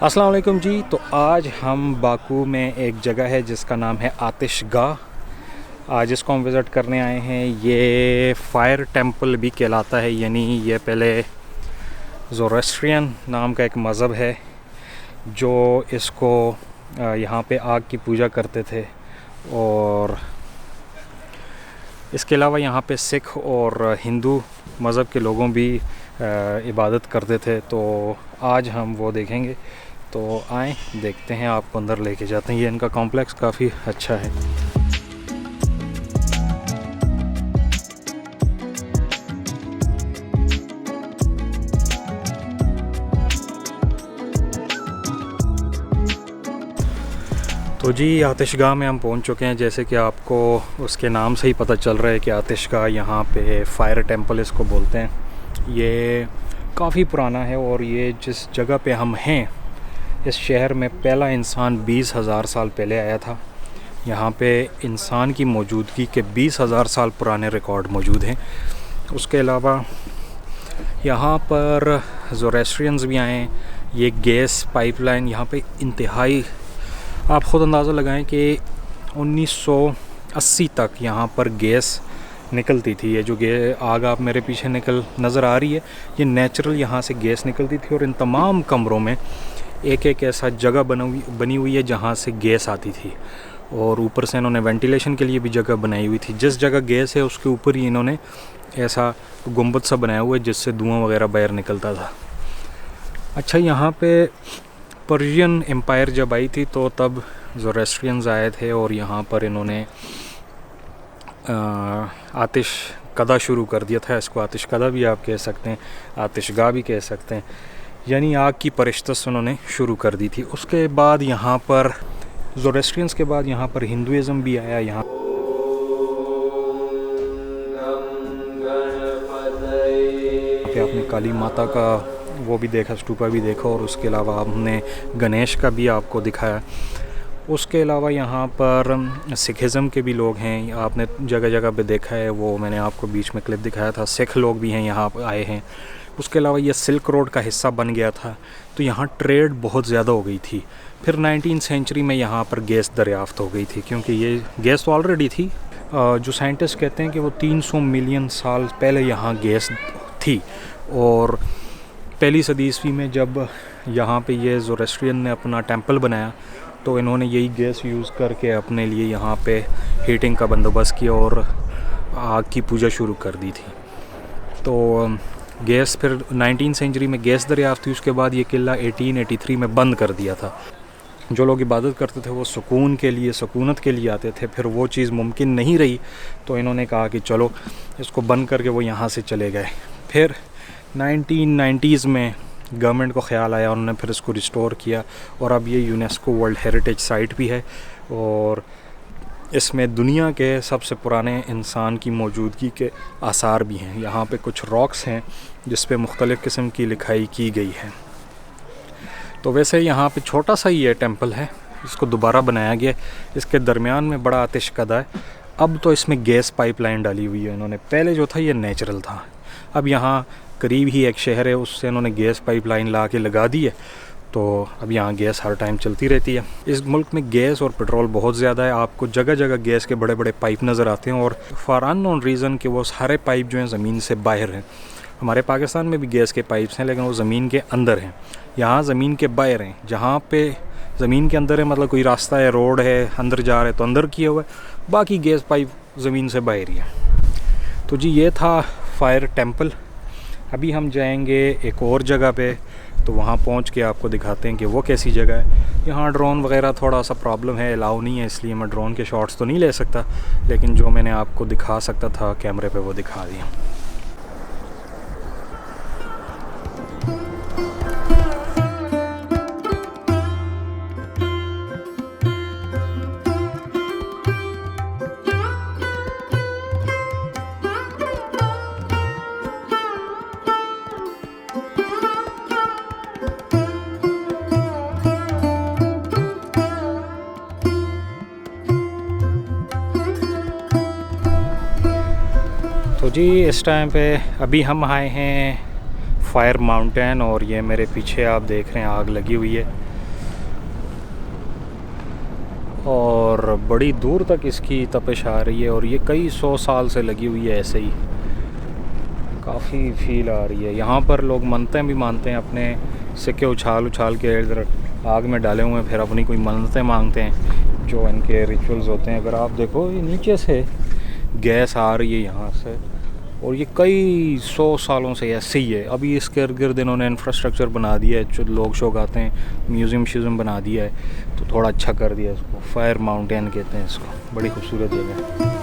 अस्सलाम वालेकुम जी। तो आज हम बाकू में एक जगह है जिसका नाम है आतिशगाह। आज इसको हम विज़िट करने आए हैं। ये फ़ायर टेंपल भी कहलाता है, यानी ये पहले ज़ोरोस्ट्रियन नाम का एक मज़हब है जो इसको यहाँ पे आग की पूजा करते थे। और इसके अलावा यहाँ पे सिख और हिंदू मज़हब के लोगों भी इबादत करते थे। तो आज हम वो देखेंगे। तो आए देखते हैं, आपको अंदर लेके जाते हैं। ये इनका कॉम्प्लेक्स काफ़ी अच्छा है। तो जी आतिशगाह में हम पहुंच चुके हैं। जैसे कि आपको उसके नाम से ही पता चल रहा है कि आतिशगाह, यहाँ पे फ़ायर टेंपल इसको बोलते हैं। ये काफ़ी पुराना है और ये जिस जगह पे हम हैं, इस शहर में पहला इंसान 20,000 साल पहले आया था। यहाँ पे इंसान की मौजूदगी के 20,000 साल पुराने रिकॉर्ड मौजूद हैं। उसके अलावा यहाँ पर ज़ोरोस्ट्रियंस भी आए हैं। ये गैस पाइपलाइन यहाँ पे इंतहाई, आप ख़ुद अंदाज़ा लगाएं कि 1980 तक यहाँ पर गैस निकलती थी। ये जो आग आप मेरे पीछे नज़र आ रही है, ये नेचुरल यहाँ से गैस निकलती थी। और इन तमाम कमरों में एक एक ऐसा जगह बनी हुई है जहाँ से गैस आती थी। और ऊपर से इन्होंने वेंटिलेशन के लिए भी जगह बनाई हुई थी। जिस जगह गैस है उसके ऊपर ही इन्होंने ऐसा गुंबद सा बनाया हुआ है जिससे धुआं वगैरह बाहर निकलता था। अच्छा, यहाँ पे पर्शियन एम्पायर जब आई थी तो तब ज़ोरोस्ट्रियंस आए थे और यहाँ पर इन्होंने आतिश कदा शुरू कर दिया था। इसको आतिश कदा भी आप कह सकते हैं, आतिशगाह भी कह सकते हैं, यानी आग की परस्तिश उन्होंने शुरू कर दी थी। उसके बाद यहाँ पर ज़ोरोस्ट्रियंस के बाद यहाँ पर हिंदुइज़्म भी आया। यहाँ पे आपने काली माता का वो भी देखा, स्टूपा भी देखा, और उसके अलावा हमने गणेश का भी आपको दिखाया। उसके अलावा यहाँ पर सिखिज़्म के भी लोग हैं, आपने जगह जगह पे देखा है, वो मैंने आपको बीच में क्लिप दिखाया था। सिख लोग भी हैं, यहाँ पर आए हैं। उसके अलावा ये सिल्क रोड का हिस्सा बन गया था, तो यहाँ ट्रेड बहुत ज़्यादा हो गई थी। फिर 19वीं सेंचुरी में यहाँ पर गैस दरियाफ़्त हो गई थी, क्योंकि ये गैस तो ऑलरेडी थी। जो साइंटिस्ट कहते हैं कि वो 300 मिलियन साल पहले यहाँ गैस थी। और पहली सदी ईस्वी में जब यहाँ पे ये ज़ोरोस्ट्रियन ने अपना टेंपल बनाया तो इन्होंने यही गैस यूज़ करके अपने लिए यहाँ पे हीटिंग का बंदोबस्त किया और आग की पूजा शुरू कर दी थी। तो गैस फिर 19वीं सेंचुरी में गैस दरियाफ़्त हुई। उसके बाद ये किला 1883 में बंद कर दिया था। जो लोग इबादत करते थे वो सुकून के लिए, सुकूनत के लिए आते थे। फिर वो चीज़ मुमकिन नहीं रही तो इन्होंने कहा कि चलो इसको बंद करके वो यहाँ से चले गए। फिर 1990s में गवर्नमेंट को ख्याल आया, उन्होंने फिर इसको रिस्टोर किया और अब ये यूनेस्को वर्ल्ड हेरिटेज साइट भी है। और इसमें दुनिया के सबसे पुराने इंसान की मौजूदगी के आसार भी हैं। यहाँ पे कुछ रॉक्स हैं जिस पे मुख्तलिफ़ किस्म की लिखाई की गई है। तो वैसे यहाँ पे छोटा सा ही ये टेंपल है, इसको दोबारा बनाया गया। इसके दरमियान में बड़ा आतिशकदा है। अब तो इसमें गैस पाइपलाइन डाली हुई है इन्होंने, पहले जो था ये नेचुरल था। अब यहाँ करीब ही एक शहर है, उससे इन्होंने गैस पाइपलाइन ला के लगा दी है, तो अब यहाँ गैस हर टाइम चलती रहती है। इस मुल्क में गैस और पेट्रोल बहुत ज़्यादा है। आपको जगह जगह गैस के बड़े बड़े पाइप नज़र आते हैं, और फॉर अननोन रीज़न कि वो सारे पाइप जो हैं ज़मीन से बाहर हैं। हमारे पाकिस्तान में भी गैस के पाइप्स हैं, लेकिन वो ज़मीन के अंदर हैं। यहाँ ज़मीन के बाहर हैं। जहाँ पे ज़मीन के अंदर है, मतलब कोई रास्ता है, रोड है, अंदर जा रहे तो अंदर किया हुआ है, बाकी गैस पाइप ज़मीन से बाहर ही है। तो जी ये था फ़ायर टेंपल। अभी हम जाएंगे एक और जगह पे, तो वहाँ पहुँच के आपको दिखाते हैं कि वो कैसी जगह है। यहाँ ड्रोन वगैरह थोड़ा सा प्रॉब्लम है, अलाउ नहीं है, इसलिए मैं ड्रोन के शॉट्स तो नहीं ले सकता, लेकिन जो मैंने आपको दिखा सकता था कैमरे पे वो दिखा दिया। तो जी इस टाइम पे अभी हम आए हैं फ़ायर माउंटेन, और ये मेरे पीछे आप देख रहे हैं आग लगी हुई है। और बड़ी दूर तक इसकी तपिश आ रही है और ये कई 100 साल से लगी हुई है ऐसे ही। काफ़ी फील आ रही है। यहाँ पर लोग मन्नतें भी मानते हैं, अपने सिक्के उछाल उछाल के इधर आग में डाले हुए हैं, फिर अपनी कोई मन्नतें मांगते हैं जो इनके रिचुअल्स होते हैं। अगर आप देखो ये नीचे से गैस आ रही है यहाँ से, और ये कई 100 सालों से ऐसे ही है। अभी इसके इर्द गिर्द इन्होंने इंफ्रास्ट्रक्चर बना दिया है, जो लोग शोक आते हैं, म्यूज़ियम श्यूज़ियम बना दिया है, तो थोड़ा अच्छा कर दिया इसको। फायर माउंटेन कहते हैं इसको, बड़ी खूबसूरत जगह है।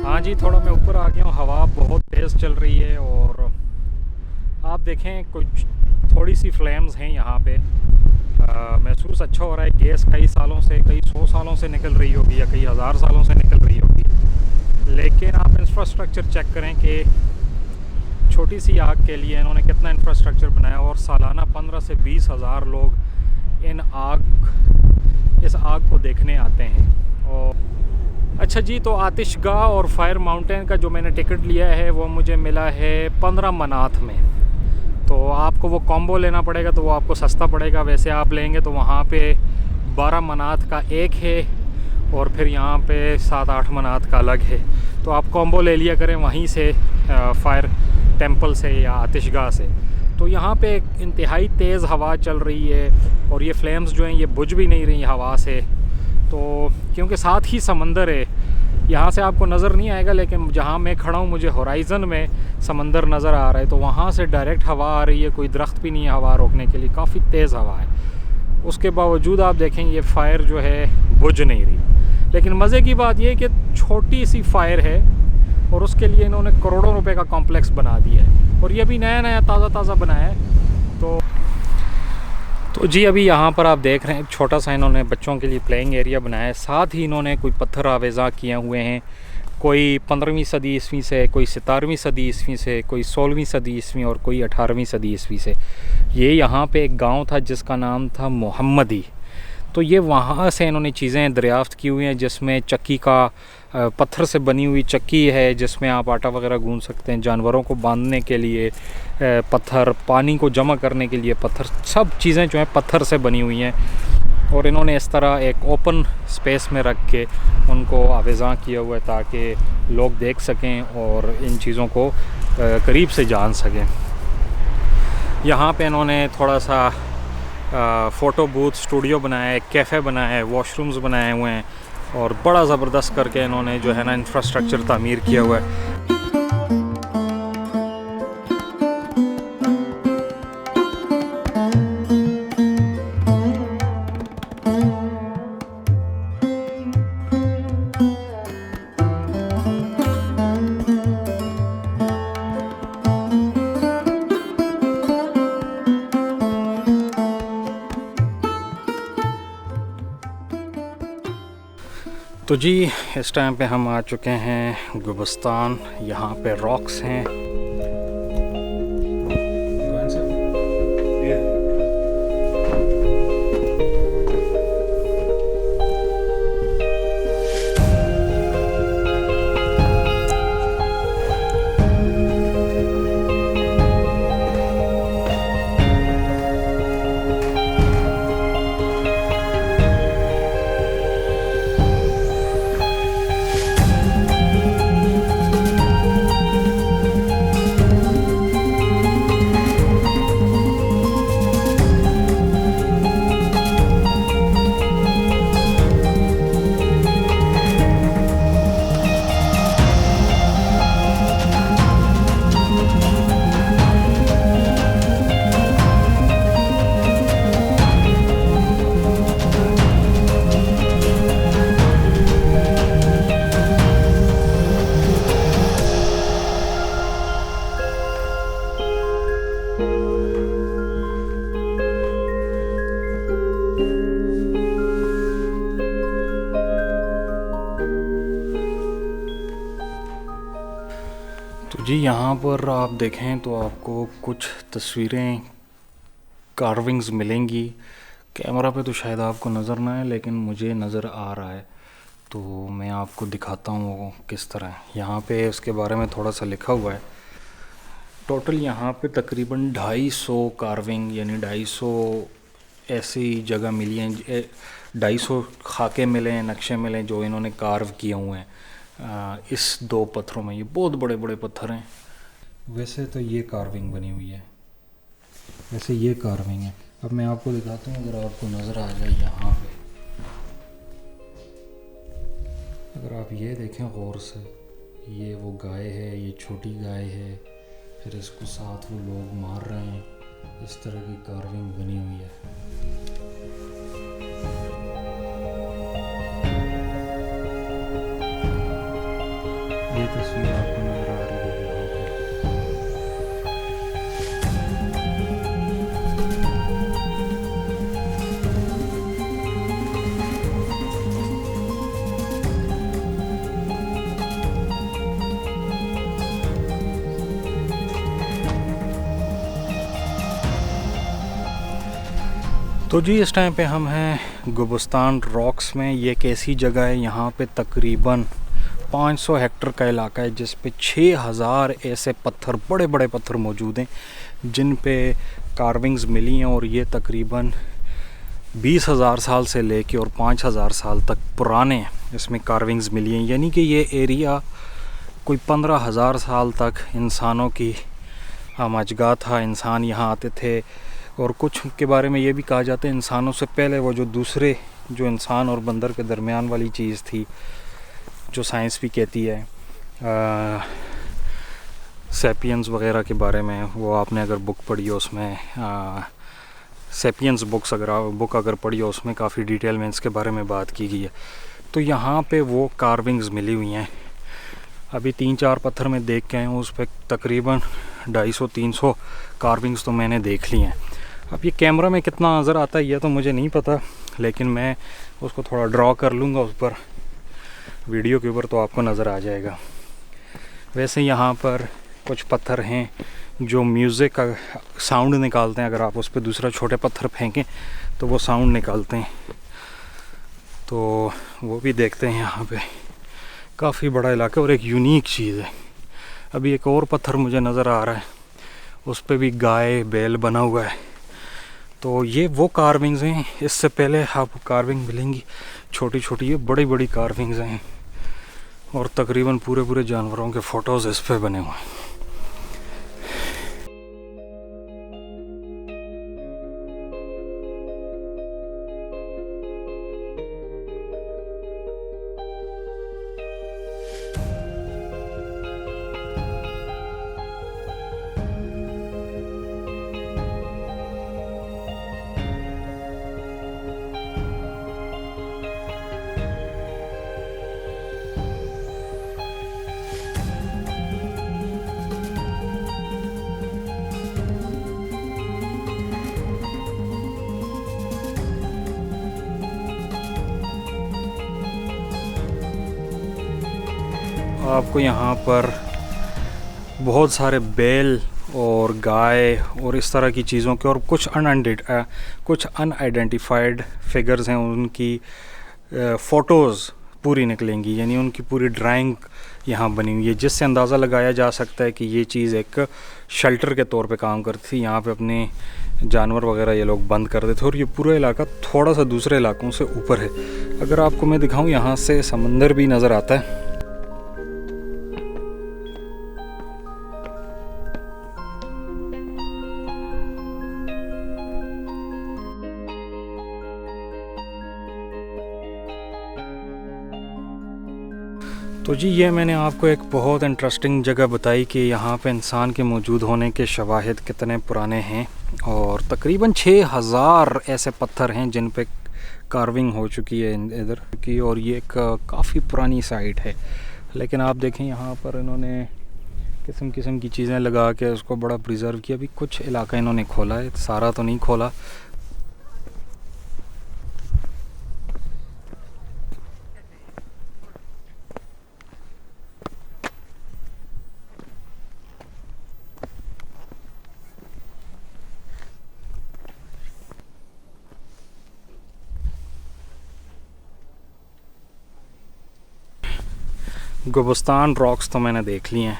हाँ जी, थोड़ा मैं ऊपर आ गया हूँ। हवा बहुत तेज़ चल रही है और आप देखें कुछ थोड़ी सी फ्लेम्स हैं यहाँ पे। महसूस अच्छा हो रहा है। गैस कई सालों से, कई 100 सालों से निकल रही होगी या कई हज़ार सालों से निकल रही होगी। लेकिन आप इंफ्रास्ट्रक्चर चेक करें कि छोटी सी आग के लिए इन्होंने कितना इंफ्रास्ट्रक्चर बनाया, और सालाना 15 से 20 हज़ार लोग इस आग को देखने आते हैं। और अच्छा जी, तो आतिशगाह और फायर माउंटेन का जो मैंने टिकट लिया है वो मुझे मिला है 15 मनात में। तो आपको वो कॉम्बो लेना पड़ेगा, तो वो आपको सस्ता पड़ेगा। वैसे आप लेंगे तो वहाँ पे 12 मनात का एक है और फिर यहाँ पे 7-8 मनात का अलग है। तो आप कॉम्बो ले लिया करें वहीं से, फायर टेंपल से या आतिशगाह से। तो यहाँ पे इंतहाई तेज़ हवा चल रही है और ये फ्लेम्स जो हैं ये बुझ भी नहीं रही हवा से। तो क्योंकि साथ ही समंदर है, यहाँ से आपको नज़र नहीं आएगा, लेकिन जहाँ मैं खड़ा हूँ मुझे होराइज़न में समंदर नज़र आ रहा है। तो वहाँ से डायरेक्ट हवा आ रही है, कोई दरख्त भी नहीं है हवा रोकने के लिए, काफ़ी तेज़ हवा है। उसके बावजूद आप देखेंगे ये फ़ायर जो है बुझ नहीं रही। लेकिन मज़े की बात ये है कि छोटी सी फ़ायर है और उसके लिए इन्होंने करोड़ों रुपए का कॉम्प्लेक्स बना दिया है, और ये भी नया नया ताज़ा बनाया है। तो जी अभी यहाँ पर आप देख रहे हैं एक छोटा सा इन्होंने बच्चों के लिए प्लेइंग एरिया बनाया है। साथ ही इन्होंने कोई पत्थर आवेज़ा किए हुए हैं, कोई 15वीं सदी ईस्वी से, कोई 17वीं सदी ईस्वी से, कोई 16वीं सदी ईस्वी और कोई 18वीं सदी ईस्वी से। ये यहाँ पे एक गांव था जिसका नाम था मोहम्मदी। तो ये वहाँ से इन्होंने चीज़ें दरियाफ़्त की हुई हैं, जिसमें चक्की का पत्थर से बनी हुई चक्की है जिसमें आप आटा वगैरह गूंद सकते हैं, जानवरों को बांधने के लिए पत्थर, पानी को जमा करने के लिए पत्थर, सब चीज़ें जो हैं पत्थर से बनी हुई हैं। और इन्होंने इस तरह एक ओपन स्पेस में रख के उनको आवेज़ा किया हुआ है ताकि लोग देख सकें और इन चीज़ों को करीब से जान सकें। यहाँ पे इन्होंने थोड़ा सा फ़ोटो बूथ स्टूडियो बनाया है, कैफ़े बनाया है, वॉशरूम्स बनाए हुए हैं और बड़ा ज़बरदस्त करके इन्होंने जो है ना इंफ्रास्ट्रक्चर तामीर किया हुआ है। तो जी इस टाइम पे हम आ चुके हैं गुलिस्तान। यहाँ पे रॉक्स हैं। तो जी यहाँ पर आप देखें तो आपको कुछ तस्वीरें कार्विंग्स मिलेंगी। कैमरा पे तो शायद आपको नज़र ना आए, लेकिन मुझे नज़र आ रहा है, तो मैं आपको दिखाता हूँ वो किस तरह है। यहाँ पे उसके बारे में थोड़ा सा लिखा हुआ है। टोटल यहाँ पे तकरीबन 250 कार्विंग यानी 250 ऐसी जगह मिली हैं, 250 खाके मिले हैं, नक्शे मिले हैं जो इन्होंने कार्व किए हुए हैं इस 2 पत्थरों में। ये बहुत बड़े बड़े पत्थर हैं। वैसे तो ये कार्विंग बनी हुई है, वैसे ये कार्विंग है। अब मैं आपको दिखाता हूँ, अगर आपको नज़र आ जाए यहाँ पे, अगर आप ये देखें गौर से, ये वो गाय है, ये छोटी गाय है, फिर इसको साथ वो लोग मार रहे हैं। इस तरह की कार्विंग बनी हुई है। ये तस्वीर आपको नजर आ रही है यहाँ पे। तो जी इस टाइम पे हम हैं गुलिस्तान रॉक्स में। ये एक ऐसी जगह है, यहाँ पे तकरीबन 500 हेक्टर का इलाका है जिस पे 6000 ऐसे पत्थर, बड़े बड़े पत्थर मौजूद हैं जिन पे कार्विंग्स मिली हैं। और ये तकरीबन 20,000 साल से लेके और 5,000 साल तक पुराने इसमें कार्विंग्स मिली हैं। यानी कि ये एरिया कोई 15,000 साल तक इंसानों की आमजगाह था, इंसान यहाँ आते थे। और कुछ के बारे में ये भी कहा जाता है इंसानों से पहले वो जो दूसरे, जो इंसान और बंदर के दरमियान वाली चीज़ थी, जो साइंस भी कहती है सेपियंस वगैरह के बारे में, वो आपने अगर बुक पढ़ी हो उसमें सेपियंस बुक अगर पढ़ी हो उसमें काफ़ी डिटेल में इसके बारे में बात की गई है। तो यहाँ पे वो कार्विंग्स मिली हुई हैं। अभी 3-4 पत्थर में देख के आए हूँ, उस पर तकरीबन 250-300 कार्विंग्स तो मैंने देख ली हैं। अब ये कैमरा में कितना नज़र आता है ये तो मुझे नहीं पता, लेकिन मैं उसको थोड़ा ड्रॉ कर लूँगा उस पर, वीडियो के ऊपर, तो आपको नज़र आ जाएगा। वैसे यहाँ पर कुछ पत्थर हैं जो म्यूज़िक का साउंड निकालते हैं। अगर आप उस पर दूसरा छोटे पत्थर फेंकें तो वो साउंड निकालते हैं, तो वो भी देखते हैं। यहाँ पे काफ़ी बड़ा इलाका और एक यूनिक चीज़ है। अभी एक और पत्थर मुझे नज़र आ रहा है, उस पर भी गाय बैल बना हुआ है। तो ये वो कार्विंग्स हैं। इससे पहले आपको कार्विंग मिलेंगी छोटी छोटी, ये बड़ी बड़ी कार्विंग्स हैं और तकरीबन पूरे पूरे जानवरों के फ़ोटोज़ इस पे बने हुए हैं। आपको यहाँ पर बहुत सारे बैल और गाय और इस तरह की चीज़ों के और कुछ अनआइडेंटिफाइड फिगर्स हैं, उनकी फ़ोटोज़ पूरी निकलेंगी। यानी उनकी पूरी ड्राइंग यहाँ बनी हुई है, जिससे अंदाज़ा लगाया जा सकता है कि ये चीज़ एक शेल्टर के तौर पे काम करती थी। यहाँ पे अपने जानवर वगैरह ये लोग बंद कर देते थे। और ये पूरा इलाका थोड़ा सा दूसरे इलाकों से ऊपर है। अगर आपको मैं दिखाऊँ, यहाँ से समंदर भी नज़र आता है। तो जी ये मैंने आपको एक बहुत इंटरेस्टिंग जगह बताई कि यहाँ पे इंसान के मौजूद होने के शवाहिद कितने पुराने हैं। और तकरीबन 6000 ऐसे पत्थर हैं जिन पे कार्विंग हो चुकी है इधर की। और ये एक काफ़ी पुरानी साइट है, लेकिन आप देखें यहाँ पर इन्होंने किस्म किस्म की चीज़ें लगा के उसको बड़ा प्रिजर्व किया। अभी कुछ इलाका इन्होंने खोला है, सारा तो नहीं खोला। गुलिस्तान रॉक्स तो मैंने देख लिए हैं।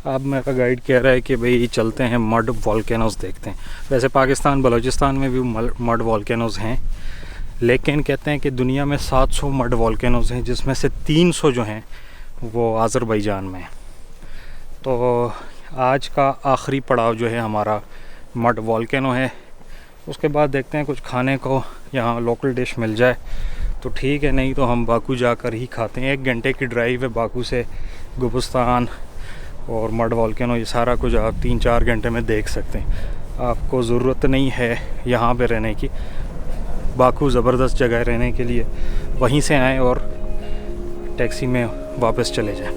अब मेरा गाइड कह रहा है कि भाई चलते हैं मड वॉल्केनोज़ देखते हैं। वैसे पाकिस्तान बलूचिस्तान में भी मड वॉल्केनोज़ हैं, लेकिन कहते हैं कि दुनिया में 700 मड वॉल्केनोज़ हैं, जिसमें से 300 जो हैं वो आज़रबाईजान में। तो आज का आखिरी पड़ाव जो है हमारा मड वॉल्केनो है। उसके बाद देखते हैं कुछ खाने को यहाँ लोकल डिश मिल जाए तो ठीक है, नहीं तो हम बाकू जाकर ही खाते हैं। 1 घंटे की ड्राइव है बाकू से। गुलिस्तान और मड वॉल्केनो ये सारा कुछ आप 3-4 घंटे में देख सकते हैं। आपको ज़रूरत नहीं है यहाँ पे रहने की। बाकू ज़बरदस्त जगह है रहने के लिए, वहीं से आएँ और टैक्सी में वापस चले जाएँ।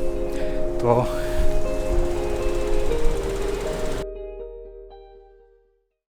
तो